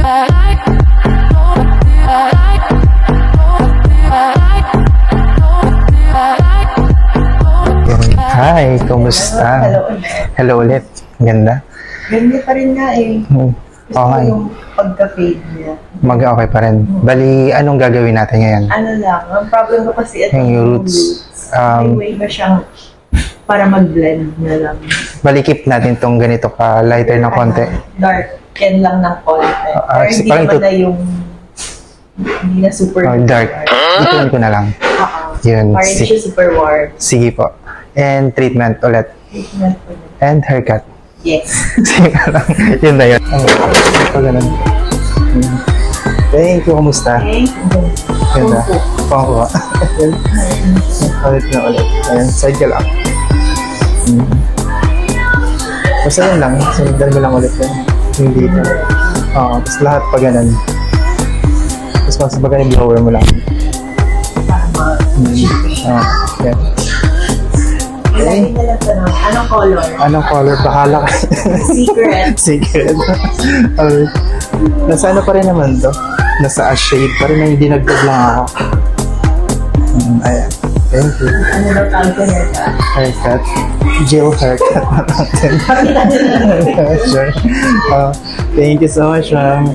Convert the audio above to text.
Hi, kumusta? Hello ulit. Ganda. Ganda pa rin nga eh. Gusto ko Okay. yung pagka-fade niya. Mag-okay pa rin. Bali, anong gagawin natin ngayon? Ano lang, ang problem ko kasi ito Yung roots. May way ba siyang para mag-blend na lang. Bali, keep natin tong ganito ka lighter ng konti. Dark. Yan lang ng konti. Pero hindi parang naman na yung hindi na super Dark. Ituin ko na lang. Yun. Parang hindi siya super warm. Sige po. And treatment ulit. Treatment ko na. And haircut. Yes. Sige lang. Yun na yun. Ito ganun. Thank you. Kumusta? Okay. Ganda. Pangkuha. Ulit na ulit. Ayan. Side ka lang. Basta yun lang. Sundan mo lang ulit yun. Yung dito. Oo. Tapos lahat pa ganun. Tapos mas baga yung blower mo lang. Oo. Yan. Ilagay na lang tanong, anong color? Anong color? Bahala ka. Secret. Secret. Alright. Nasa ano pa rin naman to? Nasa a shade pa rin na hindi nag-vlog lang ako. Ayan. Thank you. Ano daw tawag ko haircut? Haircut. Gel haircut. Sure. Thank you so much, ma'am.